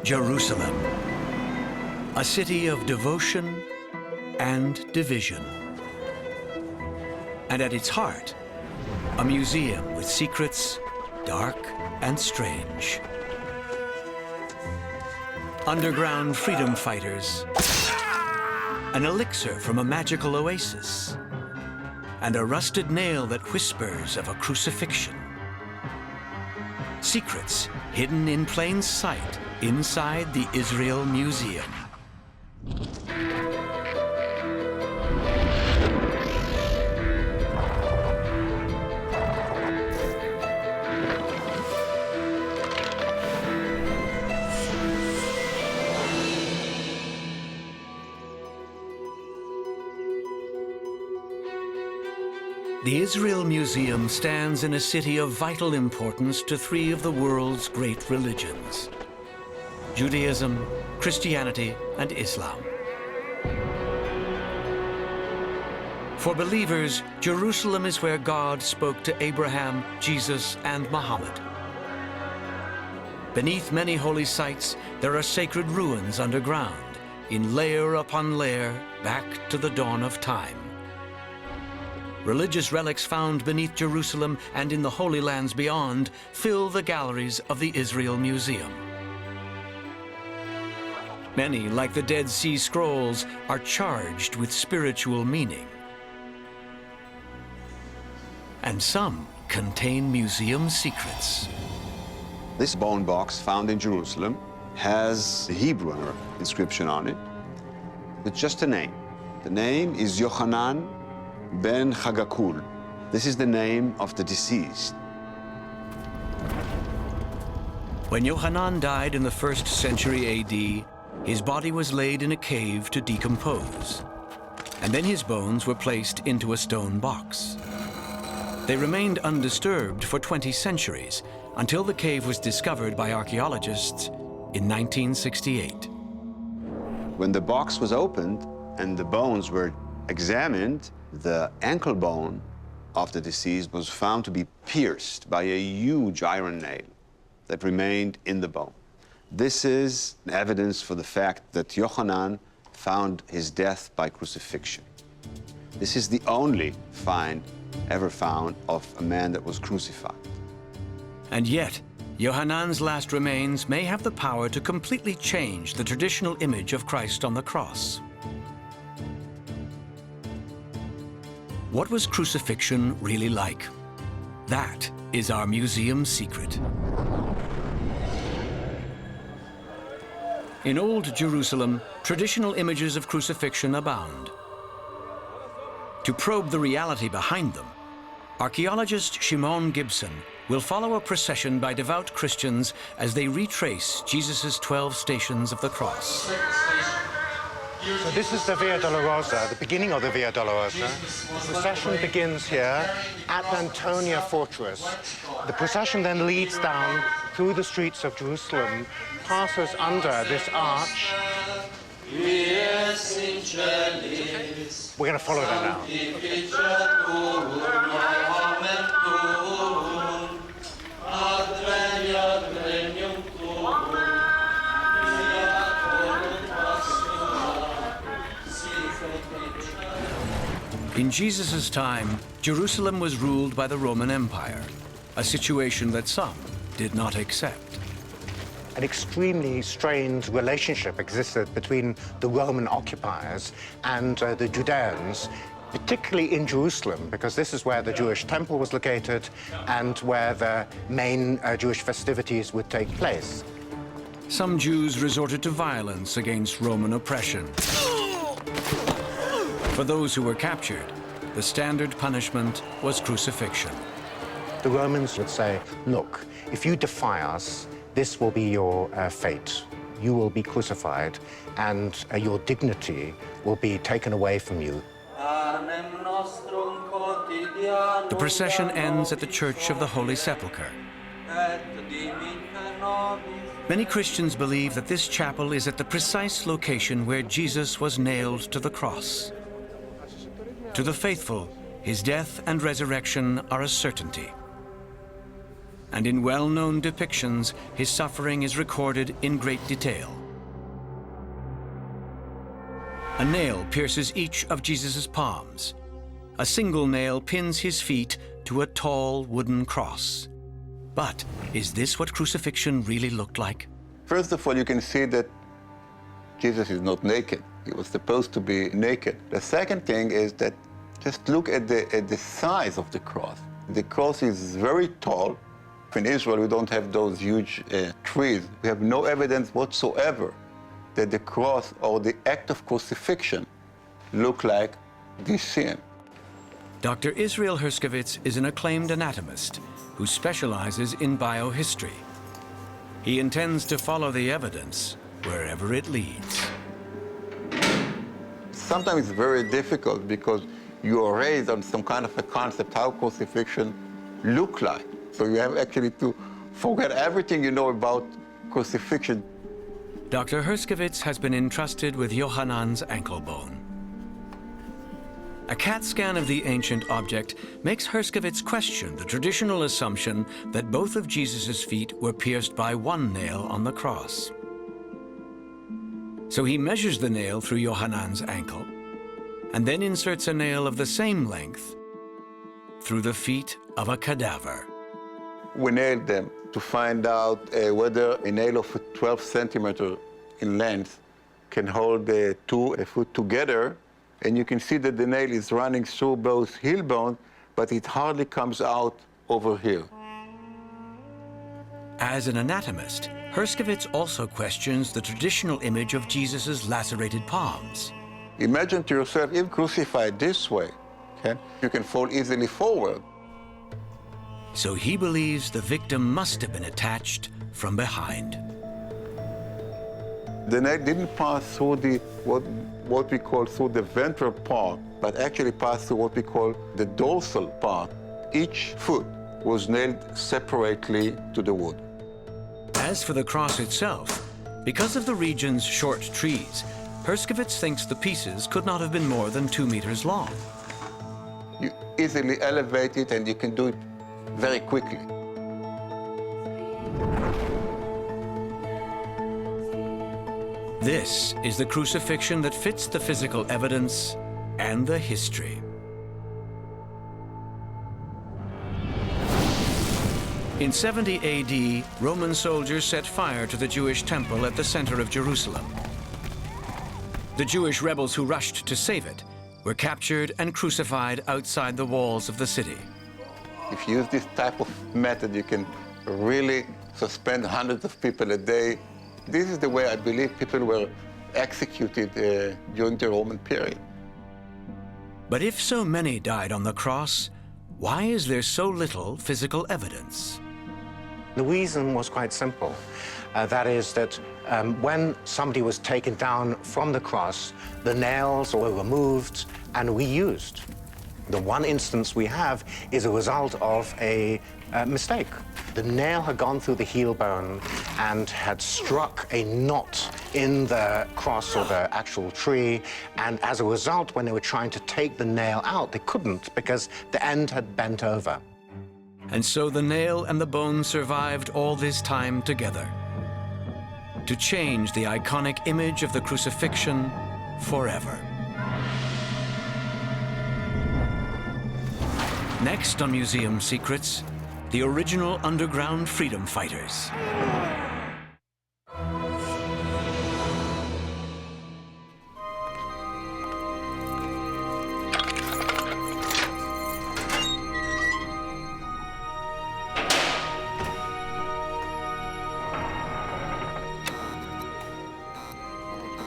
Jerusalem, a city of devotion and division. And at its heart, a museum with secrets dark and strange. Underground freedom fighters, an elixir from a magical oasis, and a rusted nail that whispers of a crucifixion. Secrets hidden in plain sight inside the Israel Museum. The Israel Museum stands in a city of vital importance to three of the world's great religions: Judaism, Christianity, and Islam. For believers, Jerusalem is where God spoke to Abraham, Jesus, and Muhammad. Beneath many holy sites, there are sacred ruins underground, in layer upon layer, back to the dawn of time. Religious relics found beneath Jerusalem and in the Holy Lands beyond fill the galleries of the Israel Museum. Many, like the Dead Sea Scrolls, are charged with spiritual meaning. And some contain museum secrets. This bone box found in Jerusalem has a Hebrew inscription on it with just a name. The name is Yochanan Ben Chagakul. This is the name of the deceased. When Yohanan died in the 1st century AD, his body was laid in a cave to decompose, and then his bones were placed into a stone box. They remained undisturbed for 20 centuries until the cave was discovered by archaeologists in 1968. When the box was opened and the bones were examined, the ankle bone of the deceased was found to be pierced by a huge iron nail that remained in the bone. This is evidence for the fact that Yochanan found his death by crucifixion. This is the only find ever found of a man that was crucified. And yet, Yohanan's last remains may have the power to completely change the traditional image of Christ on the cross. What was crucifixion really like? That is our museum secret. In Old Jerusalem, traditional images of crucifixion abound. To probe the reality behind them, archaeologist Shimon Gibson will follow a procession by devout Christians as they retrace Jesus' 12 stations of the cross. So this is the Via Dolorosa, the beginning of the Via Dolorosa. The procession begins here at Antonia Fortress. The procession then leads down through the streets of Jerusalem, passes under this arch. We're going to follow that now. In Jesus' time, Jerusalem was ruled by the Roman Empire, a situation that some did not accept. An extremely strained relationship existed between the Roman occupiers and the Judeans, particularly in Jerusalem, because this is where the Jewish temple was located and where the main Jewish festivities would take place. Some Jews resorted to violence against Roman oppression. For those who were captured, the standard punishment was crucifixion. The Romans would say, look, if you defy us, this will be your fate. You will be crucified, and your dignity will be taken away from you. The procession ends at the Church of the Holy Sepulchre. Many Christians believe that this chapel is at the precise location where Jesus was nailed to the cross. To the faithful, his death and resurrection are a certainty. and in well-known depictions, his suffering is recorded in great detail. A nail pierces each of Jesus' palms. A single nail pins his feet to a tall wooden cross. But is this what crucifixion really looked like? First of all, you can see that Jesus is not naked. He was supposed to be naked. The second thing is that just look at the size of the cross. The cross is very tall. In Israel, we don't have those huge trees. We have no evidence whatsoever that the cross or the act of crucifixion look like this scene. Dr. Israel Herskovits is an acclaimed anatomist who specializes in biohistory. He intends to follow the evidence wherever it leads. Sometimes it's very difficult because you are raised on some kind of a concept how crucifixion look like. So you have actually to forget everything you know about crucifixion. Dr. Herskovits has been entrusted with Yohanan's ankle bone. A CAT scan of the ancient object makes Herskovits question the traditional assumption that both of Jesus' feet were pierced by one nail on the cross. So he measures the nail through Yohanan's ankle and then inserts a nail of the same length through the feet of a cadaver. We nailed them to find out whether a nail of 12 centimeters in length can hold the two foot together. And you can see that the nail is running through both heel bones, but it hardly comes out over here. As an anatomist, Herskovits also questions the traditional image of Jesus' lacerated palms. Imagine to yourself, if crucified this way, okay, you can fall easily forward. So he believes the victim must have been attached from behind. The nail didn't pass through what we call through the ventral part, but actually passed through what we call the dorsal part. Each foot was nailed separately to the wood. As for the cross itself, because of the region's short trees, Herskovits thinks the pieces could not have been more than 2 meters long. You easily elevate it, and you can do it very quickly. This is the crucifixion that fits the physical evidence and the history. In 70 AD, Roman soldiers set fire to the Jewish temple at the center of Jerusalem. The Jewish rebels who rushed to save it were captured and crucified outside the walls of the city. If you use this type of method, you can really suspend hundreds of people a day. This is the way I believe people were executed during the Roman period. But if so many died on the cross, why is there so little physical evidence? The reason was quite simple. That is that when somebody was taken down from the cross, the nails were removed and reused. The one instance we have is a result of a mistake. The nail had gone through the heel bone and had struck a knot in the cross or the actual tree, and as a result, when they were trying to take the nail out, they couldn't because the end had bent over. And so the nail and the bone survived all this time together to change the iconic image of the crucifixion forever. Next on Museum Secrets, the original underground freedom fighters.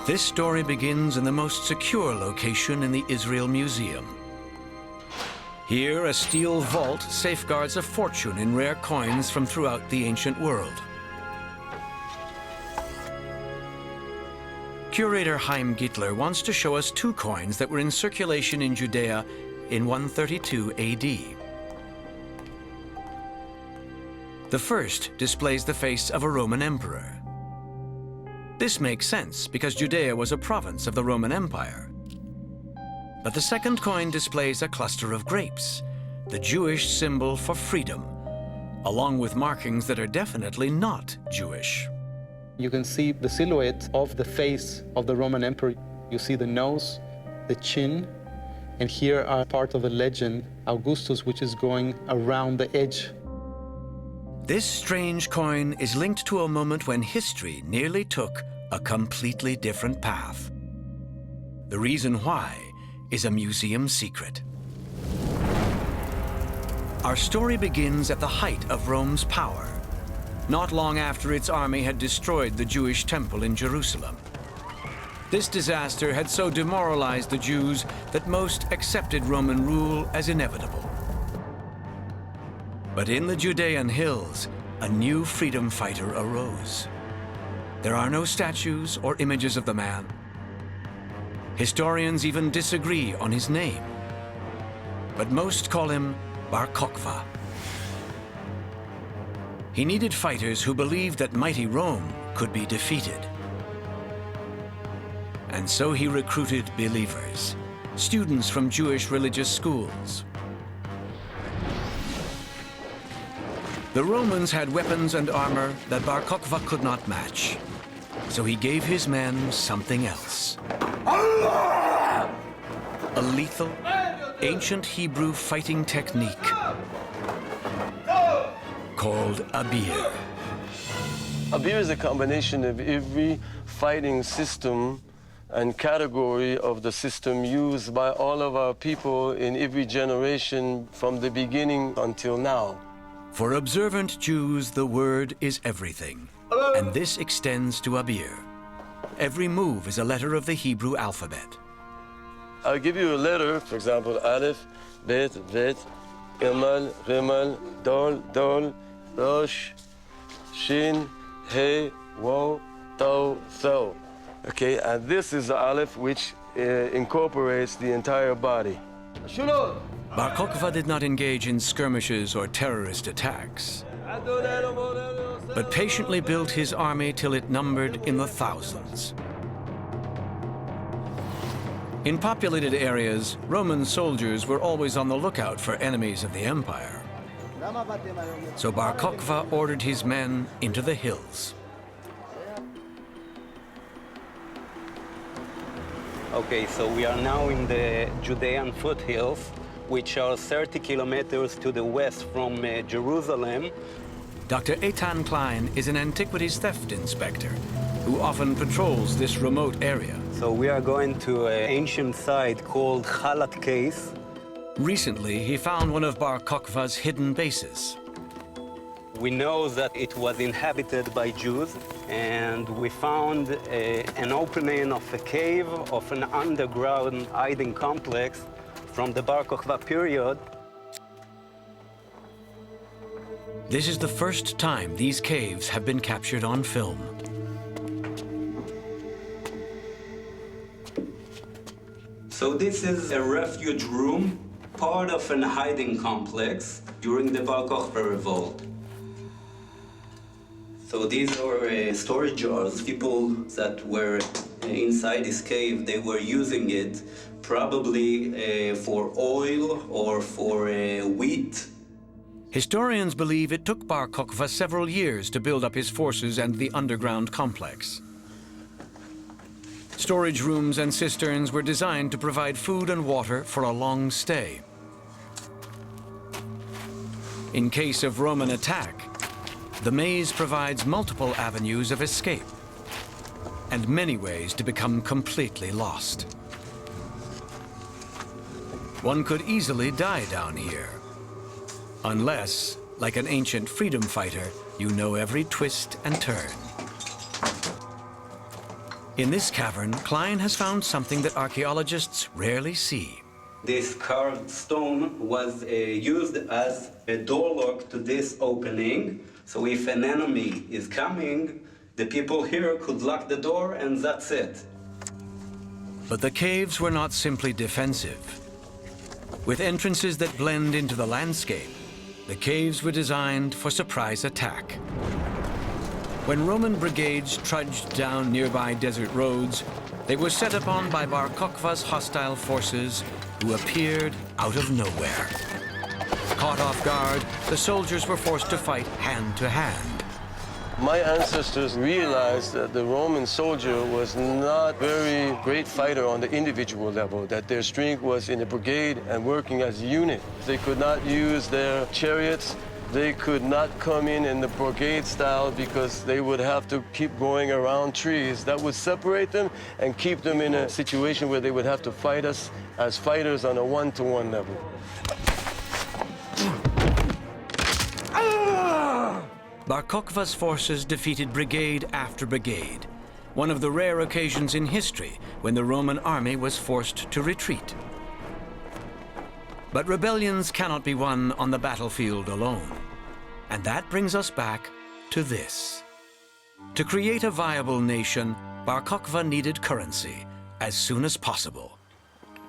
This story begins in the most secure location in the Israel Museum. Here, a steel vault safeguards a fortune in rare coins from throughout the ancient world. Curator Chaim Gittler wants to show us 2 coins that were in circulation in Judea in 132 AD. The first displays the face of a Roman emperor. This makes sense because Judea was a province of the Roman Empire. But the second coin displays a cluster of grapes, the Jewish symbol for freedom, along with markings that are definitely not Jewish. You can see the silhouette of the face of the Roman emperor. You see the nose, the chin, and here are part of the legend, Augustus, which is going around the edge. This strange coin is linked to a moment when history nearly took a completely different path. The reason why is a museum secret. Our story begins at the height of Rome's power, not long after its army had destroyed the Jewish temple in Jerusalem. This disaster had so demoralized the Jews that most accepted Roman rule as inevitable. But in the Judean hills, a new freedom fighter arose. There are no statues or images of the man. Historians even disagree on his name, but most call him Barokva. He needed fighters who believed that mighty Rome could be defeated. And so he recruited believers, students from Jewish religious schools. The Romans had weapons and armor that Barokva could not match, so he gave his men something else. A lethal, ancient Hebrew fighting technique called a beer. A beer is a combination of every fighting system and category of the system used by all of our people in every generation from the beginning until now. For observant Jews, the word is everything, and this extends to a beer. Every move is a letter of the Hebrew alphabet. I'll give you a letter, for example, Aleph, Bet, Bet, Gimel, Rimel, Dol, Dol, Rosh, Shin, He, Wo, Tau, Tho. Okay, and this is the Aleph which incorporates the entire body. Barokva did not engage in skirmishes or terrorist attacks, but patiently built his army till it numbered in the thousands. In populated areas, Roman soldiers were always on the lookout for enemies of the empire. So Barokva ordered his men into the hills. Okay, so we are now in the Judean foothills, which are 30 kilometers to the west from Jerusalem. Dr. Eitan Klein is an antiquities theft inspector who often patrols this remote area. So we are going to an ancient site called Halat Case. Recently, he found one of Barokva's hidden bases. We know that it was inhabited by Jews, and we found an opening of a cave of an underground hiding complex from the Barokva period. This is the first time these caves have been captured on film. So this is a refuge room, part of an hiding complex during the Barokva revolt. So these are storage jars. People that were inside this cave, they were using it probably for oil or for wheat. Historians believe it took Barokva several years to build up his forces and the underground complex. Storage rooms and cisterns were designed to provide food and water for a long stay. In case of Roman attack, the maze provides multiple avenues of escape and many ways to become completely lost. One could easily die down here, unless, like an ancient freedom fighter, you know every twist and turn. In this cavern, Klein has found something that archaeologists rarely see. This carved stone was used as a door lock to this opening. So if an enemy is coming, the people here could lock the door and that's it. But the caves were not simply defensive. With entrances that blend into the landscape, the caves were designed for surprise attack. When Roman brigades trudged down nearby desert roads, they were set upon by Barokva's hostile forces who appeared out of nowhere. Caught off guard, the soldiers were forced to fight hand to hand. My ancestors realized that the Roman soldier was not a very great fighter on the individual level, that their strength was in a brigade and working as a unit. They could not use their chariots. They could not come in the brigade style because they would have to keep going around trees. That would separate them and keep them in a situation where they would have to fight us as fighters on a one-to-one level. Barokva's forces defeated brigade after brigade, one of the rare occasions in history when the Roman army was forced to retreat. But rebellions cannot be won on the battlefield alone. And that brings us back to this. To create a viable nation, Barokva needed currency as soon as possible.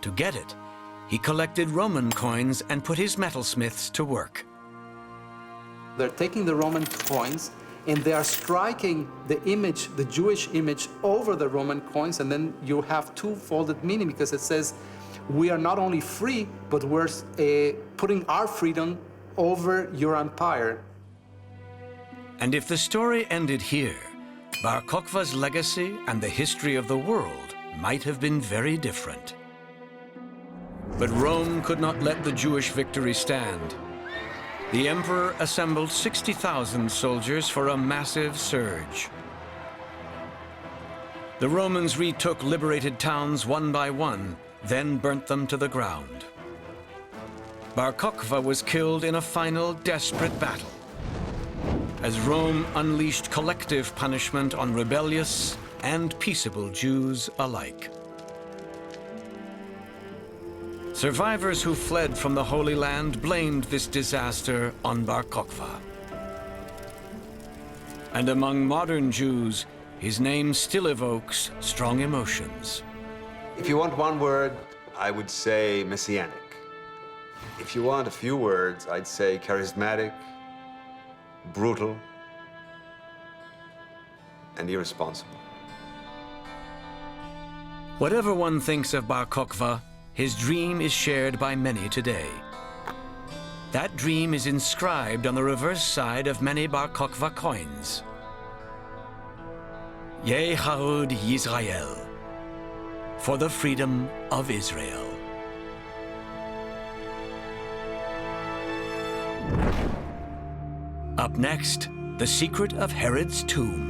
To get it, he collected Roman coins and put his metalsmiths to work. They're taking the Roman coins and they are striking the image, the Jewish image, over the Roman coins, and then you have two-folded meaning because it says, we are not only free, but we're putting our freedom over your empire. And if the story ended here, Barokva's legacy and the history of the world might have been very different. But Rome could not let the Jewish victory stand. The emperor assembled 60,000 soldiers for a massive surge. The Romans retook liberated towns one by one, then burnt them to the ground. Barokva was killed in a final desperate battle, as Rome unleashed collective punishment on rebellious and peaceable Jews alike. Survivors who fled from the Holy Land blamed this disaster on Barokva. And among modern Jews, his name still evokes strong emotions. If you want one word, I would say messianic. If you want a few words, I'd say charismatic, brutal, and irresponsible. Whatever one thinks of Barokva, his dream is shared by many today. That dream is inscribed on the reverse side of many Barokva coins. Yehud Yisrael, for the freedom of Israel. Up next, the secret of Herod's tomb.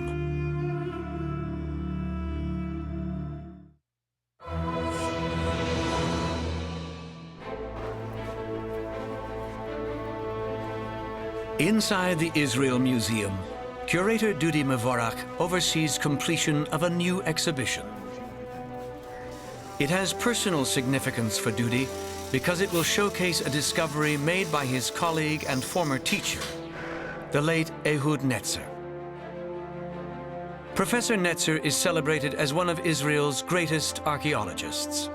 Inside the Israel Museum, curator Dudi Mevorach oversees completion of a new exhibition. It has personal significance for Dudi because it will showcase a discovery made by his colleague and former teacher, the late Ehud Netzer. Professor Netzer is celebrated as one of Israel's greatest archaeologists.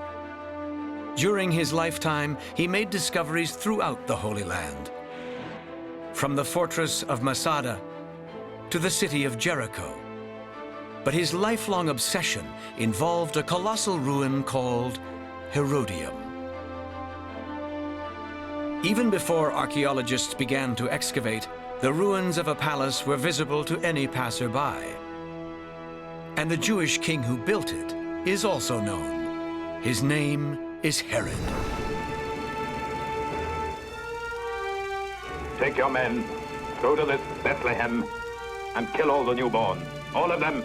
During his lifetime, he made discoveries throughout the Holy Land, from the fortress of Masada to the city of Jericho. But his lifelong obsession involved a colossal ruin called Herodium. Even before archaeologists began to excavate, the ruins of a palace were visible to any passerby. And the Jewish king who built it is also known. His name is Herod. Take your men, go to this Bethlehem, and kill all the newborn. All of them.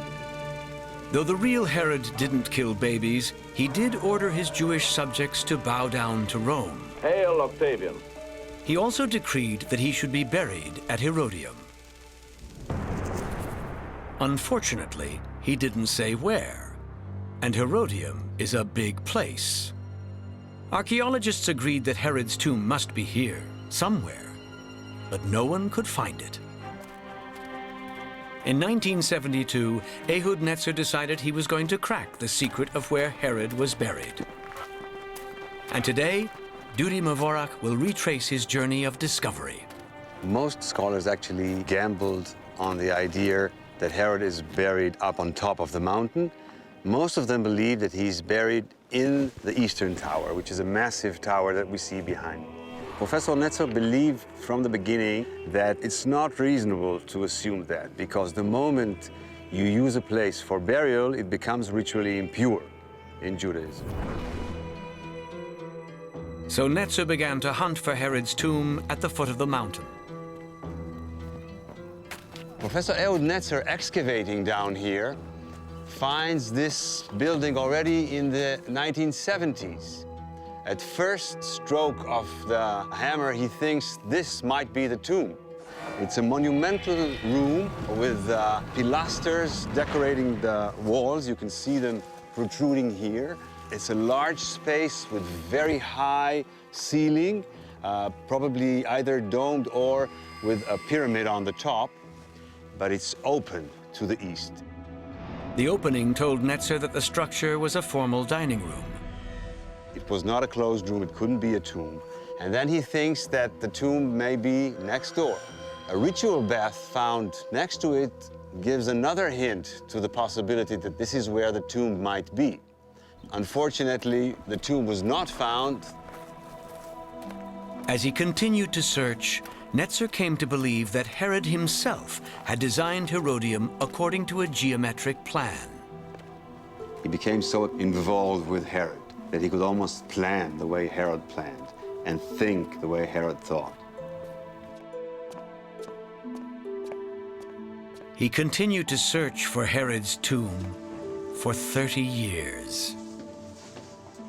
Though the real Herod didn't kill babies, he did order his Jewish subjects to bow down to Rome. Hail, Octavian. He also decreed that he should be buried at Herodium. Unfortunately, he didn't say where, and Herodium is a big place. Archaeologists agreed that Herod's tomb must be here, somewhere, but no one could find it. In 1972, Ehud Netzer decided he was going to crack the secret of where Herod was buried. And today, Dudi Mevorach will retrace his journey of discovery. Most scholars actually gambled on the idea that Herod is buried up on top of the mountain. Most of them believe that he's buried in the Eastern Tower, which is a massive tower that we see behind me. Professor Netzer believed from the beginning that it's not reasonable to assume that, because the moment you use a place for burial, it becomes ritually impure in Judaism. So Netzer began to hunt for Herod's tomb at the foot of the mountain. Professor Ehud Netzer, excavating down here, finds this building already in the 1970s. At first stroke of the hammer, he thinks this might be the tomb. It's a monumental room with pilasters decorating the walls. You can see them protruding here. It's a large space with very high ceiling, probably either domed or with a pyramid on the top, but it's open to the east. The opening told Netzer that the structure was a formal dining room. It was not a closed room, it couldn't be a tomb. And then he thinks that the tomb may be next door. A ritual bath found next to it gives another hint to the possibility that this is where the tomb might be. Unfortunately, the tomb was not found. As he continued to search, Netzer came to believe that Herod himself had designed Herodium according to a geometric plan. He became so involved with Herod that he could almost plan the way Herod planned and think the way Herod thought. He continued to search for Herod's tomb for 30 years.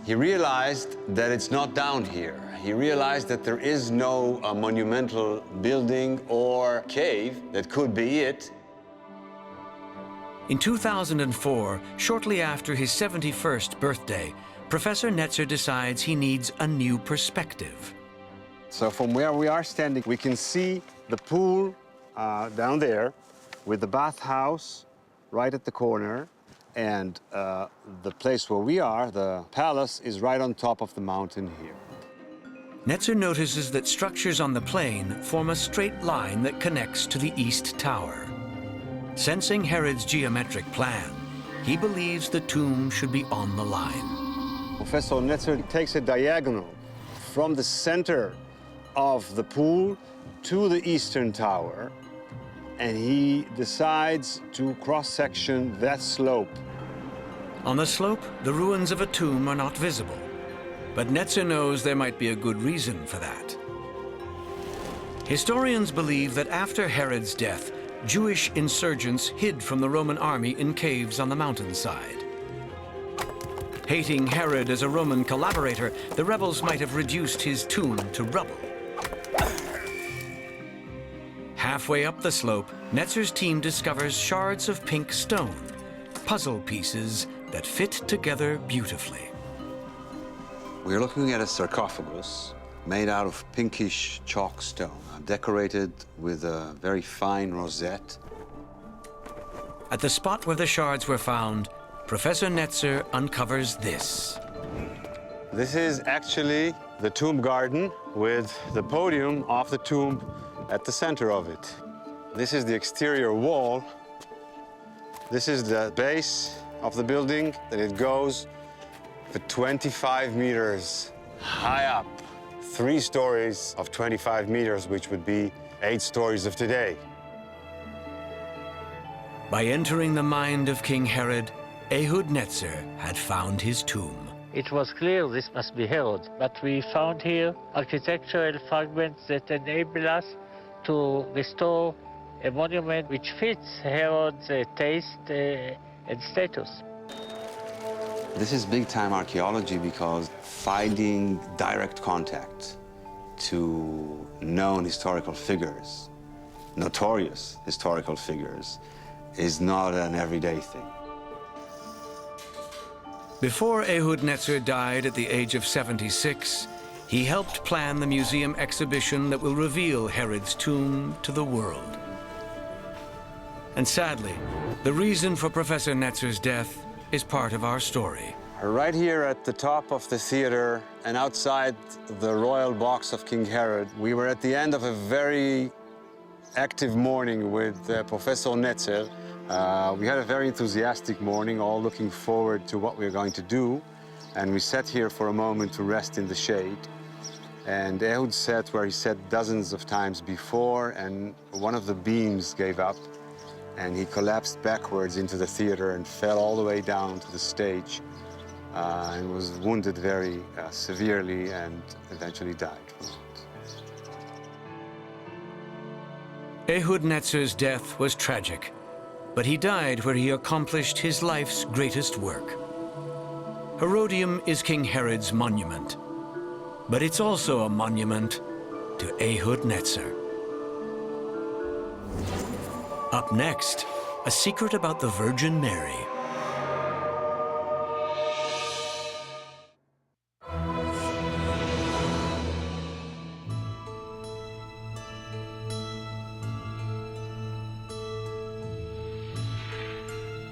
He realized that it's not down here. He realized that there is no monumental building or cave that could be it. In 2004, shortly after his 71st birthday, Professor Netzer decides he needs a new perspective. So from where we are standing, we can see the pool down there with the bathhouse right at the corner. And the place where we are, the palace, is right on top of the mountain here. Netzer notices that structures on the plain form a straight line that connects to the East Tower. Sensing Herod's geometric plan, he believes the tomb should be on the line. Professor Netzer takes a diagonal from the center of the pool to the Eastern Tower, and he decides to cross-section that slope. On the slope, the ruins of a tomb are not visible, but Netzer knows there might be a good reason for that. Historians believe that after Herod's death, Jewish insurgents hid from the Roman army in caves on the mountainside. Hating Herod as a Roman collaborator, the rebels might have reduced his tomb to rubble. Halfway up the slope, Netzer's team discovers shards of pink stone, puzzle pieces that fit together beautifully. We're looking at a sarcophagus made out of pinkish chalk stone, decorated with a very fine rosette. At the spot where the shards were found, Professor Netzer uncovers this. This is actually the tomb garden with the podium of the tomb at the center of it. This is the exterior wall. This is the base of the building, and it goes for 25 meters high up. 3 stories of 25 meters, which would be 8 stories of today. By entering the mind of King Herod, Ehud Netzer had found his tomb. It was clear this must be Herod, but we found here architectural fragments that enable us to restore a monument which fits Herod's taste and status. This is big-time archaeology because finding direct contact to known historical figures, notorious historical figures, is not an everyday thing. Before Ehud Netzer died at the age of 76, he helped plan the museum exhibition that will reveal Herod's tomb to the world. And sadly, the reason for Professor Netzer's death is part of our story. Right here at the top of the theater and outside the royal box of King Herod, we were at the end of a very active morning with Professor Netzer. We had a very enthusiastic morning, all looking forward to what we were going to do. And we sat here for a moment to rest in the shade. And Ehud sat where he sat dozens of times before, and one of the beams gave up, and he collapsed backwards into the theater and fell all the way down to the stage, and was wounded very severely and eventually died. Ehud Netzer's death was tragic, but he died where he accomplished his life's greatest work. Herodium is King Herod's monument, but it's also a monument to Ehud Netzer. Up next, a secret about the Virgin Mary.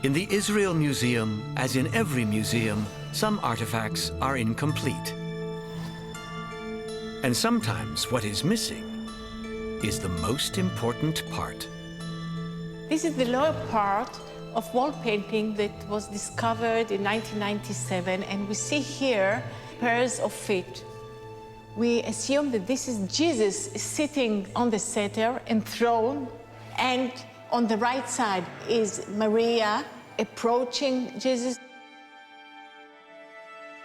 In the Israel Museum, as in every museum, some artifacts are incomplete. And sometimes what is missing is the most important part. This is the lower part of wall painting that was discovered in 1997, and we see here pairs of feet. We assume that this is Jesus sitting on the setter enthroned, and on the right side is Maria approaching Jesus.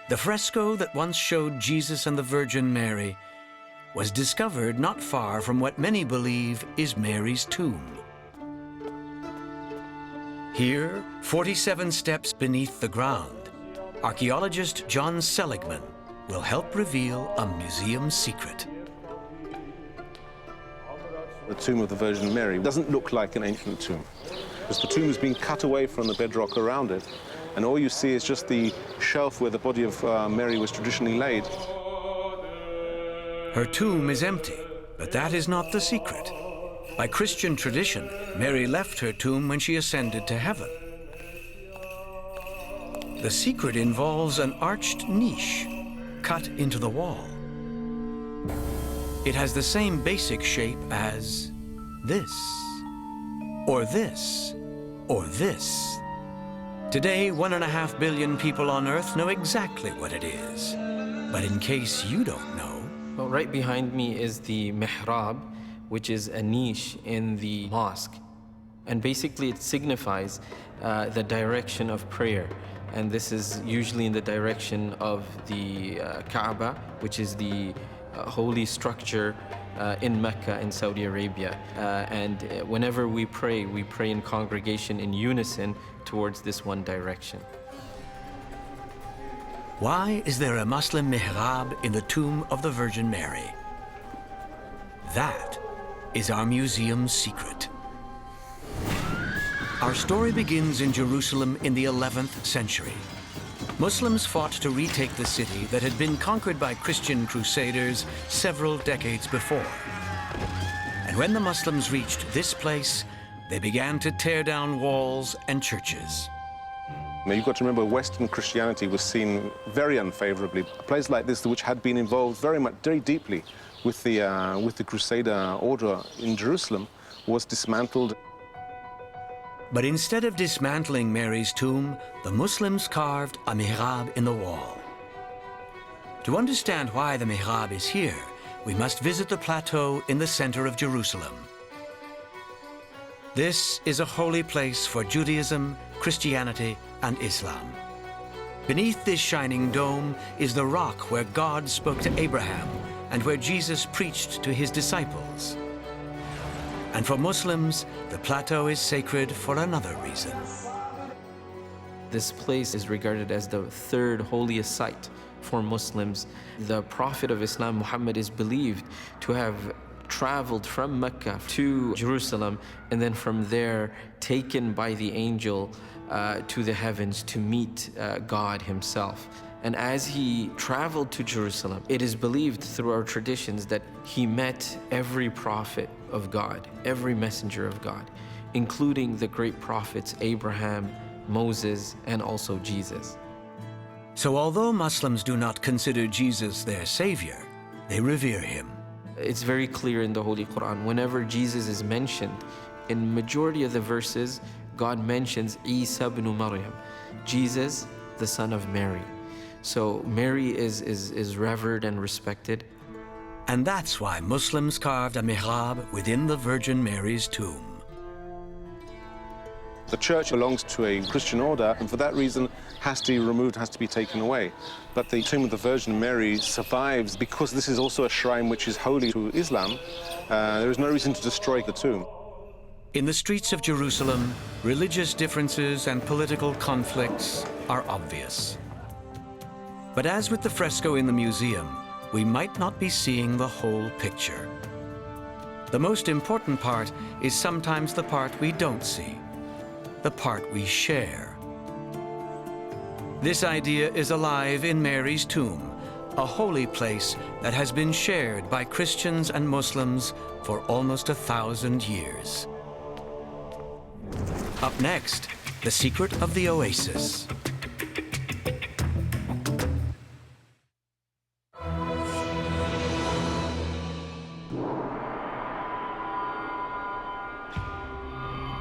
The fresco that once showed Jesus and the Virgin Mary was discovered not far from what many believe is Mary's tomb. Here, 47 steps beneath the ground, archaeologist John Seligman will help reveal a museum secret. The tomb of the Virgin Mary doesn't look like an ancient tomb, because the tomb has been cut away from the bedrock around it, and all you see is just the shelf where the body of Mary was traditionally laid. Her tomb is empty, but that is not the secret. By Christian tradition, Mary left her tomb when she ascended to heaven. The secret involves an arched niche cut into the wall. It has the same basic shape as this, or this, or this. Today, 1.5 billion people on Earth know exactly what it is. But in case you don't know... Well, right behind me is the mihrab, which is a niche in the mosque. And basically it signifies the direction of prayer. And this is usually in the direction of the Kaaba, which is the holy structure in Mecca in Saudi Arabia. And whenever we pray in congregation in unison towards this one direction. Why is there a Muslim mihrab in the tomb of the Virgin Mary? That is our museum's secret. Our story begins in Jerusalem in the 11th century. Muslims fought to retake the city that had been conquered by Christian crusaders several decades before. And when the Muslims reached this place, they began to tear down walls and churches. Now, you've got to remember, Western Christianity was seen very unfavorably. A place like this, which had been involved very deeply with the Crusader order in Jerusalem, was dismantled. But instead of dismantling Mary's tomb, the Muslims carved a mihrab in the wall. To understand why the mihrab is here, we must visit the plateau in the center of Jerusalem. This is a holy place for Judaism, Christianity, and Islam. Beneath this shining dome is the rock where God spoke to Abraham and where Jesus preached to his disciples. And for Muslims, the plateau is sacred for another reason. This place is regarded as the third holiest site for Muslims. The Prophet of Islam, Muhammad, is believed to have traveled from Mecca to Jerusalem, and then from there taken by the angel to the heavens to meet God himself. And as he traveled to Jerusalem, it is believed through our traditions that he met every prophet of God, every messenger of God, including the great prophets Abraham, Moses, and also Jesus. So although Muslims do not consider Jesus their savior, they revere him. It's very clear in the Holy Quran, whenever Jesus is mentioned, in majority of the verses, God mentions Isa ibn Maryam, Jesus, the son of Mary. So Mary is revered and respected. And that's why Muslims carved a mihrab within the Virgin Mary's tomb. The church belongs to a Christian order, and for that reason has to be removed, has to be taken away. But the tomb of the Virgin Mary survives because this is also a shrine which is holy to Islam. There is no reason to destroy the tomb. In the streets of Jerusalem, religious differences and political conflicts are obvious. But as with the fresco in the museum, we might not be seeing the whole picture. The most important part is sometimes the part we don't see, the part we share. This idea is alive in Mary's tomb, a holy place that has been shared by Christians and Muslims for almost 1,000 years. Up next, the secret of the oasis.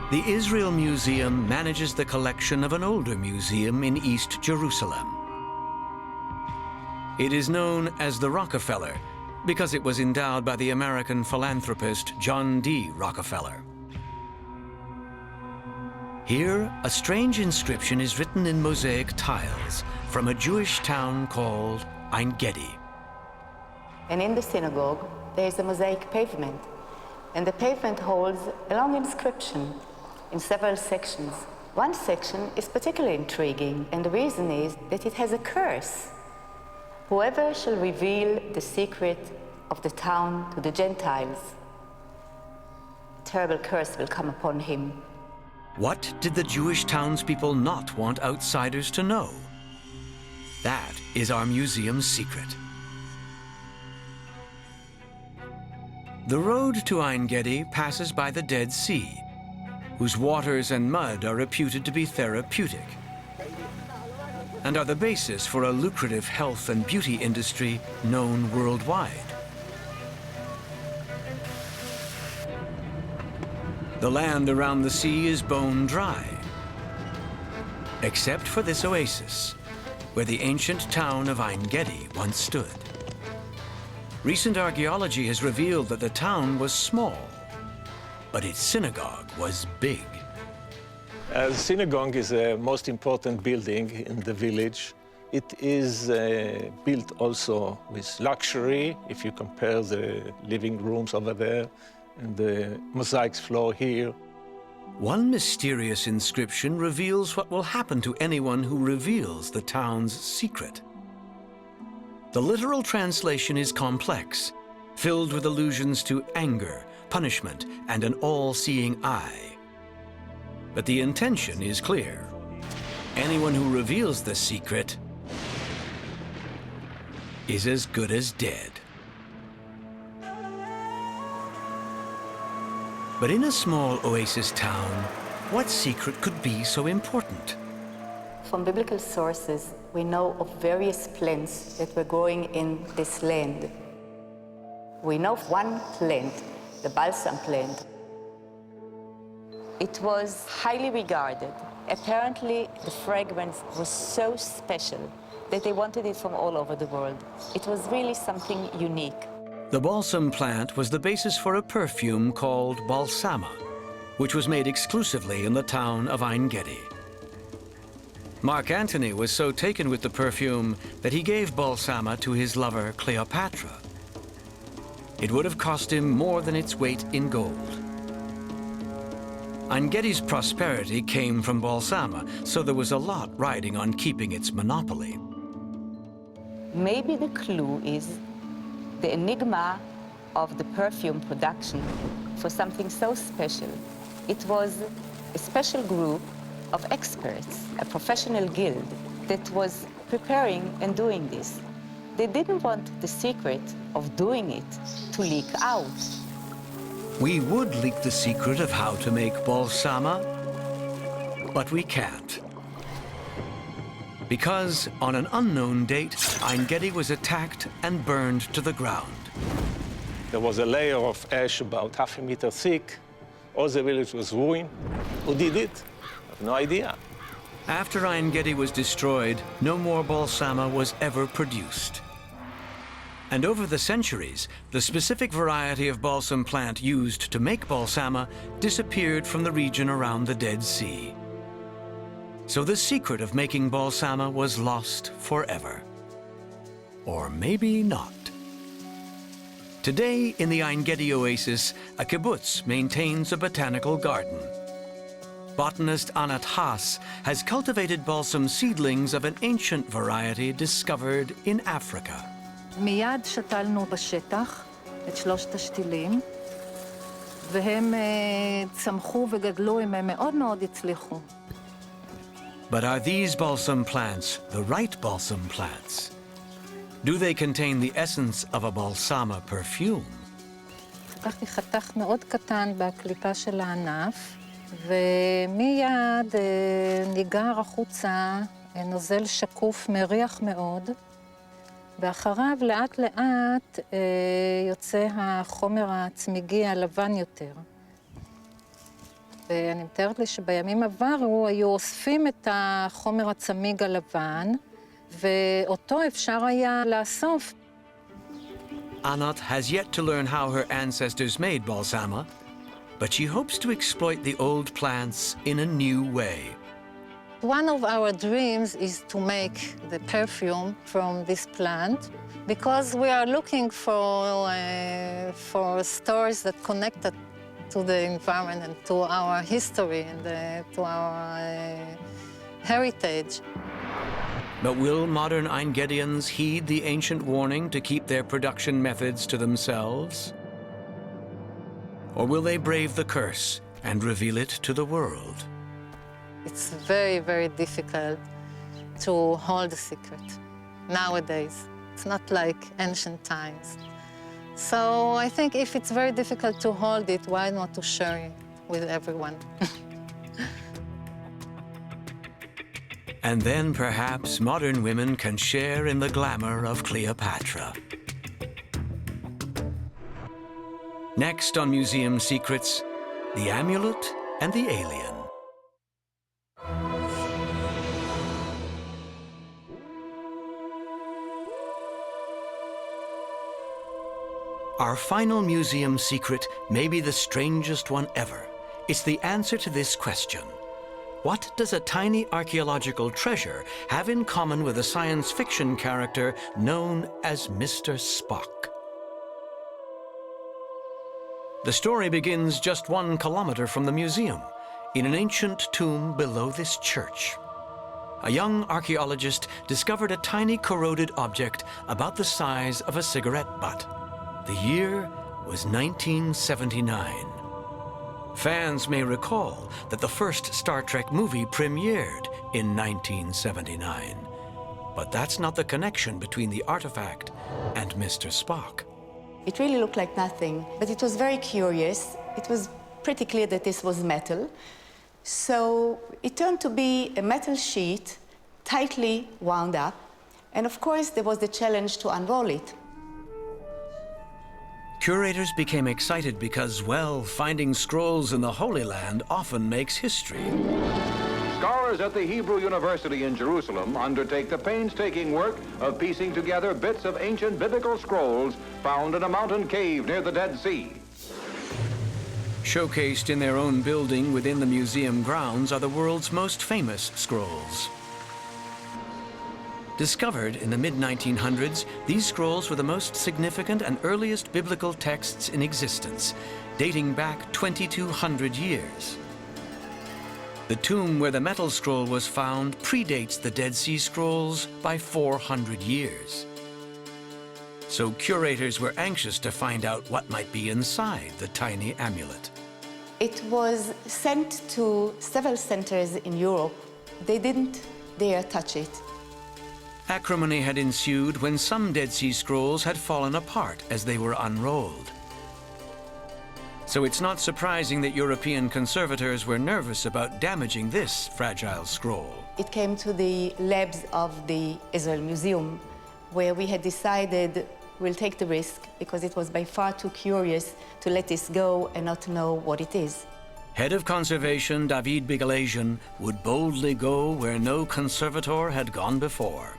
The Israel Museum manages the collection of an older museum in East Jerusalem. It is known as the Rockefeller because it was endowed by the American philanthropist John D. Rockefeller. Here, a strange inscription is written in mosaic tiles from a Jewish town called Ein Gedi. And in the synagogue, there is a mosaic pavement, and the pavement holds a long inscription in several sections. One section is particularly intriguing, and the reason is that it has a curse. Whoever shall reveal the secret of the town to the Gentiles, a terrible curse will come upon him. What did the Jewish townspeople not want outsiders to know? That is our museum's secret. The road to Ein Gedi passes by the Dead Sea, whose waters and mud are reputed to be therapeutic and are the basis for a lucrative health and beauty industry known worldwide. The land around the sea is bone dry, except for this oasis, where the ancient town of Ein Gedi once stood. Recent archaeology has revealed that the town was small, but its synagogue was big. The synagogue is the most important building in the village. It is built also with luxury, if you compare the living rooms over there and the mosaic floor here. One mysterious inscription reveals what will happen to anyone who reveals the town's secret. The literal translation is complex, filled with allusions to anger, punishment, and an all-seeing eye. But the intention is clear. Anyone who reveals the secret is as good as dead. But in a small oasis town, what secret could be so important? From biblical sources, we know of various plants that were growing in this land. We know of one plant, the balsam plant. It was highly regarded. Apparently, the fragrance was so special that they wanted it from all over the world. It was really something unique. The balsam plant was the basis for a perfume called balsama, which was made exclusively in the town of Ein Gedi. Mark Antony was so taken with the perfume that he gave balsama to his lover Cleopatra. It would have cost him more than its weight in gold. Ein Gedi's prosperity came from balsama, so there was a lot riding on keeping its monopoly. Maybe the clue is the enigma of the perfume production for something so special. It was a special group of experts, a professional guild that was preparing and doing this. They didn't want the secret of doing it to leak out. We would leak the secret of how to make balsama, but we can't. Because on an unknown date, Ein Gedi was attacked and burned to the ground. There was a layer of ash about half a meter thick. All the village was ruined. Who did it? I have no idea. After Ein Gedi was destroyed, no more balsama was ever produced. And over the centuries, the specific variety of balsam plant used to make balsama disappeared from the region around the Dead Sea. So the secret of making balsama was lost forever. Or maybe not. Today, in the Ein Gedi oasis, a kibbutz maintains a botanical garden. Botanist Anat Haas has cultivated balsam seedlings of an ancient variety discovered in Africa. מיד שתלנו בשטח את שלושת השתילים, והם צמחו וגדלו, הם מאוד מאוד הצליחו. But are these balsam plants the right balsam plants? Do they contain the essence of a balsama perfume? לקחתי חתך מאוד קטן בקליפה של הענף, ומיד ניגר החוצה נוזל שקוף מריח מאוד, ואחריו לאט לאט יוצא החומר הצמיגי הלבן יותר. ואני מתארת לי שבימים עברו היו אוספים את החומר הצמיג הלבן, ואותו אפשר היה לאסוף. Anat has yet to learn how her ancestors made balsama, but she hopes to exploit the old plants in a new way. One of our dreams is to make the perfume from this plant, because we are looking for stores that connect it to the environment and to our history and to our heritage. But will modern Ein Gedians heed the ancient warning to keep their production methods to themselves? Or will they brave the curse and reveal it to the world? It's very, very difficult to hold a secret nowadays. It's not like ancient times. So I think if it's very difficult to hold it, why not to share it with everyone? And then perhaps modern women can share in the glamour of Cleopatra. Next on Museum Secrets, the amulet and the alien. Our final museum secret may be the strangest one ever. It's the answer to this question. What does a tiny archaeological treasure have in common with a science fiction character known as Mr. Spock? The story begins just 1 kilometer from the museum, in an ancient tomb below this church. A young archaeologist discovered a tiny corroded object about the size of a cigarette butt. The year was 1979. Fans may recall that the first Star Trek movie premiered in 1979. But that's not the connection between the artifact and Mr. Spock. It really looked like nothing, but it was very curious. It was pretty clear that this was metal. So it turned to be a metal sheet, tightly wound up. And of course, there was the challenge to unroll it. Curators became excited because, well, finding scrolls in the Holy Land often makes history. Scholars at the Hebrew University in Jerusalem undertake the painstaking work of piecing together bits of ancient biblical scrolls found in a mountain cave near the Dead Sea. Showcased in their own building within the museum grounds are the world's most famous scrolls. Discovered in the mid-1900s, these scrolls were the most significant and earliest biblical texts in existence, dating back 2,200 years. The tomb where the metal scroll was found predates the Dead Sea Scrolls by 400 years. So curators were anxious to find out what might be inside the tiny amulet. It was sent to several centers in Europe. They didn't dare touch it. Acrimony had ensued when some Dead Sea Scrolls had fallen apart as they were unrolled. So it's not surprising that European conservators were nervous about damaging this fragile scroll. It came to the labs of the Israel Museum, where we had decided we'll take the risk because it was by far too curious to let this go and not know what it is. Head of Conservation David Bigalasian would boldly go where no conservator had gone before.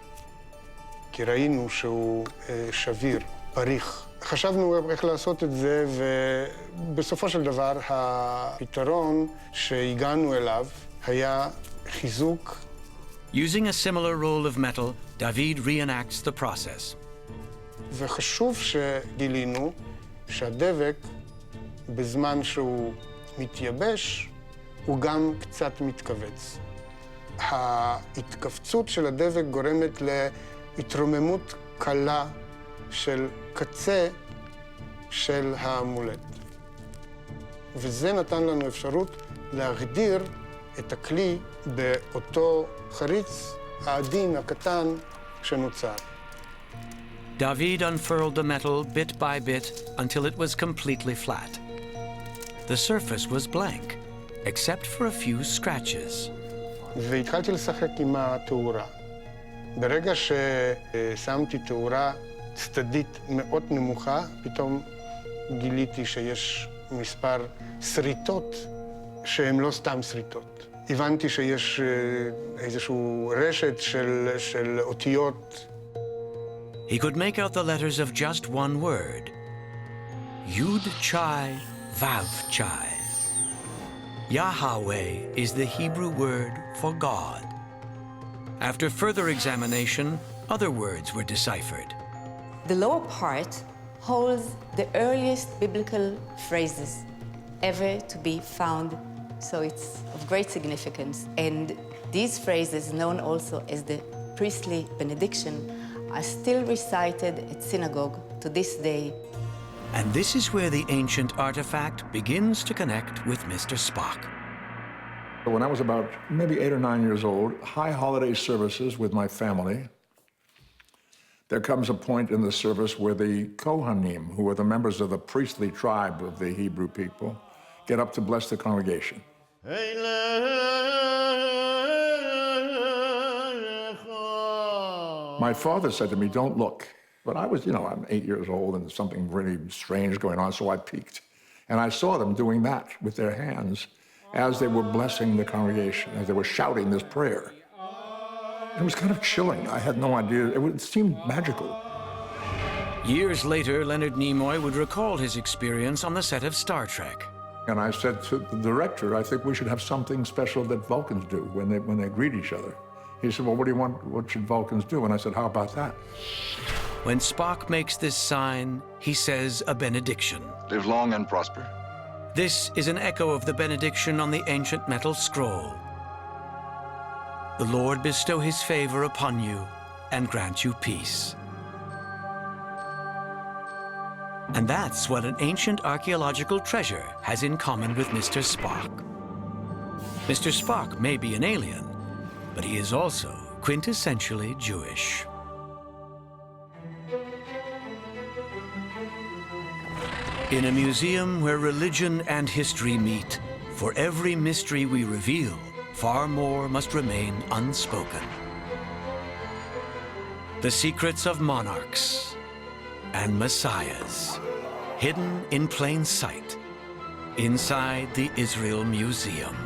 כי ראינו שהוא שביר פריך. חשבנו איך לעשות את זה, ובסופו של דבר הפתרון שהגענו אליו היה חיזוק. Using a similar roll of metal, David reenacts the process. וחשוב שגילינו שהדבק, בזמן שהוא מתייבש, הוא גם קצת מתכווץ. ההתכווצות של הדבק גורמת להתרוממות קלה של קצה של האמולט. וזה נתן לנו אפשרות להגדיר את הכלי באותו חריץ העדין, הקטן, שנוצר. David unfurled the metal bit by bit until it was completely flat. The surface was blank, except for a few scratches. והתחלתי לשחק עם התאורה. ברגע ששמתי תאורה צדדית מאוד נמוכה, פתאום גיליתי שיש מספר שריטות שהן לא סתם שריטות. הבנתי שיש איזשהו רשת של אותיות. He could make out the letters of just one word. Yud Chai Vav Chai. Yahweh is the Hebrew word for God. After further examination, other words were deciphered. The lower part holds the earliest biblical phrases ever to be found, so it's of great significance. And these phrases, known also as the priestly benediction, are still recited at synagogue to this day. And this is where the ancient artifact begins to connect with Mr. Spock. When I was about maybe 8 or 9 years old, high holiday services with my family, there comes a point in the service where the Kohanim, who are the members of the priestly tribe of the Hebrew people, get up to bless the congregation. My father said to me, "Don't look." But I was, I'm 8 years old and there's something really strange going on, so I peeked. And I saw them doing that with their hands as they were blessing the congregation, as they were shouting this prayer. It was kind of chilling. I had no idea. It seemed magical. Years later, Leonard Nimoy would recall his experience on the set of Star Trek. And I said to the director, I think we should have something special that Vulcans do when they greet each other. He said, "Well, what do you want? What should Vulcans do?" And I said, "How about that?" When Spock makes this sign, he says a benediction. Live long and prosper. This is an echo of the benediction on the ancient metal scroll. The Lord bestow his favor upon you and grant you peace. And that's what an ancient archaeological treasure has in common with Mr. Spock. Mr. Spock may be an alien, but he is also quintessentially Jewish. In a museum where religion and history meet, for every mystery we reveal, far more must remain unspoken. The secrets of monarchs and messiahs, hidden in plain sight, inside the Israel Museum.